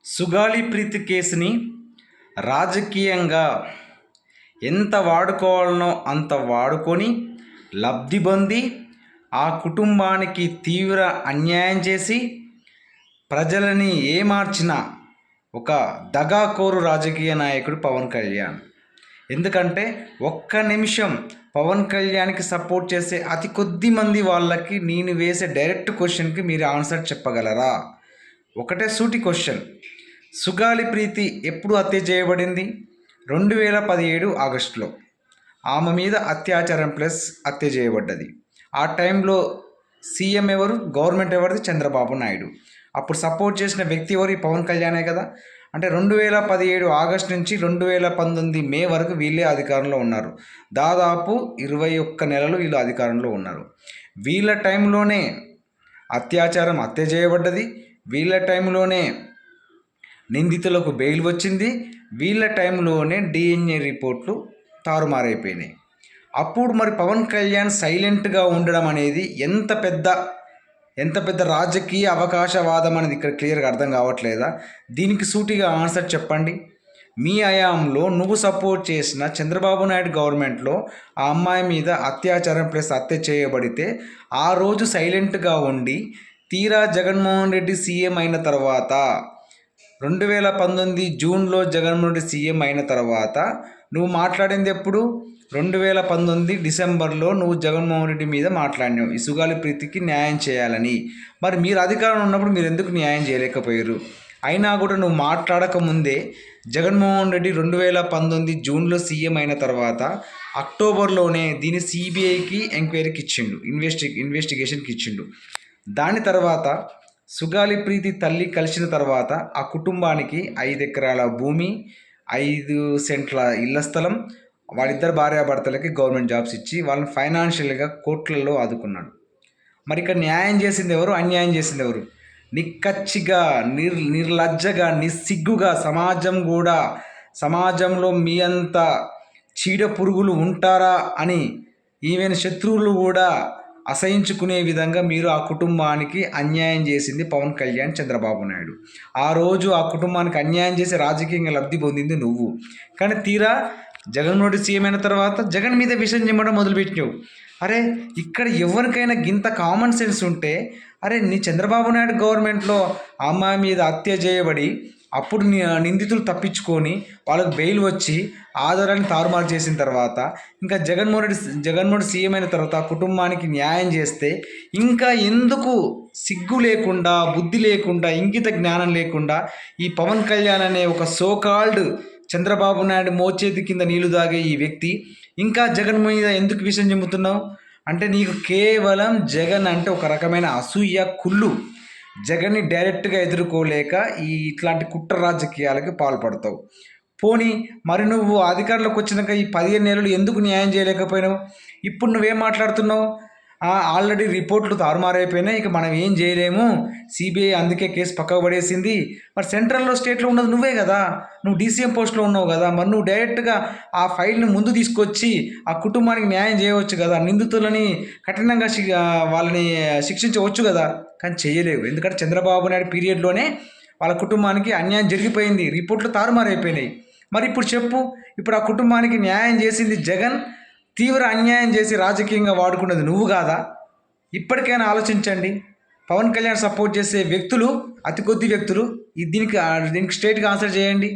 సుగాలి ప్రీతి కేసుని రాజకీయంగా ఎంత వాడుకోవాలనో అంత వాడుకొని లబ్ధి పొంది ఆ కుటుంబానికి తీవ్ర అన్యాయం చేసి ప్రజలని ఏమార్చిన ఒక దగాకోరు రాజకీయ నాయకుడు పవన్ కళ్యాణ్. ఎందుకంటే ఒక్క నిమిషం పవన్ కళ్యాణ్కి సపోర్ట్ చేసే అతి కొద్ది మంది వాళ్ళకి నేను వేసే డైరెక్ట్ క్వశ్చన్కి మీరు ఆన్సర్ చెప్పగలరా? ఒకటే సూటి క్వశ్చన్. సుగాలి ప్రీతి ఎప్పుడు హత్య చేయబడింది? 2017 ఆగస్టులో ఆమె మీద అత్యాచారం ప్లస్ హత్య చేయబడ్డది. ఆ టైంలో సీఎం ఎవరు? గవర్నమెంట్ ఎవరిది? చంద్రబాబు నాయుడు. అప్పుడు సపోర్ట్ చేసిన వ్యక్తి ఎవరు? పవన్ కళ్యాణే కదా. అంటే 2017 ఆగస్టు నుంచి 2019 మే వరకు వీళ్ళే అధికారంలో ఉన్నారు. దాదాపు 21 నెలలు వీళ్ళు అధికారంలో ఉన్నారు. వీళ్ళ టైంలోనే హత్య చేయబడ్డది. వీళ్ళ టైంలోనే నిందితులకు బెయిల్ వచ్చింది. వీళ్ళ టైంలోనే డిఎన్ఏ రిపోర్ట్లు తారుమారైపోయినాయి. అప్పుడు మరి పవన్ కళ్యాణ్ సైలెంట్గా ఉండడం అనేది ఎంత పెద్ద రాజకీయ అవకాశవాదం అనేది ఇక్కడ క్లియర్గా అర్థం కావట్లేదా? దీనికి సూటిగా ఆన్సర్ చెప్పండి. మీ హయాంలో నువ్వు సపోర్ట్ చేసిన చంద్రబాబు నాయుడు గవర్నమెంట్లో ఆ అమ్మాయి మీద అత్యాచారం ప్లస్ హత్య చేయబడితే ఆ రోజు సైలెంట్గా ఉండి తీరా జగన్మోహన్ రెడ్డి సీఎం అయిన తర్వాత 2019 జూన్లో జగన్మోహన్ రెడ్డి సీఎం అయిన తర్వాత నువ్వు మాట్లాడింది ఎప్పుడు? 2019 డిసెంబర్లో నువ్వు జగన్మోహన్ రెడ్డి మీద మాట్లాడినావు ఈ సుగాలి ప్రీతికి న్యాయం చేయాలని. మరి మీరు అధికారంలో ఉన్నప్పుడు మీరు ఎందుకు న్యాయం చేయలేకపోయారు? అయినా కూడా నువ్వు మాట్లాడక ముందే జగన్మోహన్ రెడ్డి 2019 జూన్లో సీఎం అయిన తర్వాత అక్టోబర్లోనే దీన్ని సిబిఐకి ఎంక్వైరీకి ఇచ్చిండు, ఇన్వెస్టిగేషన్కి ఇచ్చిండు. దాని తర్వాత సుగాలి ప్రీతి తల్లి కలిసిన తర్వాత ఆ కుటుంబానికి 5 ఎకరాల భూమి, 5 సెంట్ల ఇళ్ల స్థలం, వాళ్ళిద్దరు భార్యాభర్తలకి గవర్నమెంట్ జాబ్స్ ఇచ్చి వాళ్ళని ఫైనాన్షియల్గా కోట్లలో ఆదుకున్నాడు. మరి ఇక్కడ న్యాయం చేసింది ఎవరు? అన్యాయం చేసింది ఎవరు? నిక్కచ్చిగా నిర్లజ్జగా నిస్సిగ్గుగా సమాజంలో మీ అంత చీడ పురుగులు ఉంటారా అని ఈవెన్ శత్రువులు కూడా అసహించుకునే విధంగా మీరు ఆ కుటుంబానికి అన్యాయం చేసింది పవన్ కళ్యాణ్, చంద్రబాబు నాయుడు. ఆ రోజు ఆ కుటుంబానికి అన్యాయం చేసి రాజకీయంగా లబ్ధి పొందింది నువ్వు. కానీ తీరా జగన్మోహన్ రెడ్డి సీఎం అయిన తర్వాత జగన్ మీద విషయం చెప్పడం మొదలుపెట్టినావు. అరే ఇక్కడ ఎవరికైనా గింత కామన్ సెన్స్ ఉంటే, అరే నీ చంద్రబాబు నాయుడు గవర్నమెంట్లో ఆ అమ్మాయి మీద హత్య చేయబడి అప్పుడు నిందితులు తప్పించుకొని వాళ్ళకు బెయిల్ వచ్చి ఆధారాన్ని తారుమారు చేసిన తర్వాత ఇంకా జగన్మోహన్ సీఎం అయిన తర్వాత ఆ కుటుంబానికి న్యాయం చేస్తే ఇంకా ఎందుకు సిగ్గు లేకుండా, బుద్ధి లేకుండా, ఇంగిత జ్ఞానం లేకుండా ఈ పవన్ కళ్యాణ్ అనే ఒక సోకాల్డ్ చంద్రబాబు నాయుడు మోచేతి కింద నీళ్లు తాగే ఈ వ్యక్తి ఇంకా జగన్ మీద ఎందుకు విషయం చెబుతున్నావు? అంటే నీకు కేవలం జగన్ అంటే ఒక రకమైన అసూయ, కుళ్ళు. జగన్ని డైరెక్ట్గా ఎదుర్కోలేక ఇట్లాంటి కుట్ర రాజకీయాలకి పాల్పడతావు. పోనీ మరి నువ్వు అధికారంలోకి వచ్చినాక ఈ 15 నెలలు ఎందుకు న్యాయం చేయలేకపోయినావు? ఇప్పుడు నువ్వేం మాట్లాడుతున్నావు? ఆల్రెడీ రిపోర్ట్లు తారుమారైపోయినాయి, ఇక మనం ఏం చేయలేము, సిబిఐ అందుకే కేసు పక్కకు పడేసింది. మరి సెంట్రల్లో స్టేట్లో ఉన్నది నువ్వే కదా, నువ్వు డీసీఎం పోస్ట్లో ఉన్నావు కదా. మరి నువ్వు డైరెక్ట్గా ఆ ఫైల్ని ముందు తీసుకొచ్చి ఆ కుటుంబానికి న్యాయం చేయవచ్చు కదా, నిందితులని కఠినంగా వాళ్ళని శిక్షించవచ్చు కదా. కానీ చేయలేవు. ఎందుకంటే చంద్రబాబు నాయుడు పీరియడ్లోనే వాళ్ళ కుటుంబానికి అన్యాయం జరిగిపోయింది, రిపోర్ట్లు తారుమారైపోయినాయి. మరి ఇప్పుడు చెప్పు, ఇప్పుడు ఆ కుటుంబానికి న్యాయం చేసింది జగన్, తీవ్ర అన్యాయం చేసి రాజకీయంగా వాడుకున్నది నువ్వు కాదా? ఇప్పటికైనా ఆలోచించండి. పవన్ కళ్యాణ్ సపోర్ట్ చేసే వ్యక్తులు అతి కొద్ది వ్యక్తులు. దీనికి స్ట్రైట్గా ఆన్సర్ చేయండి.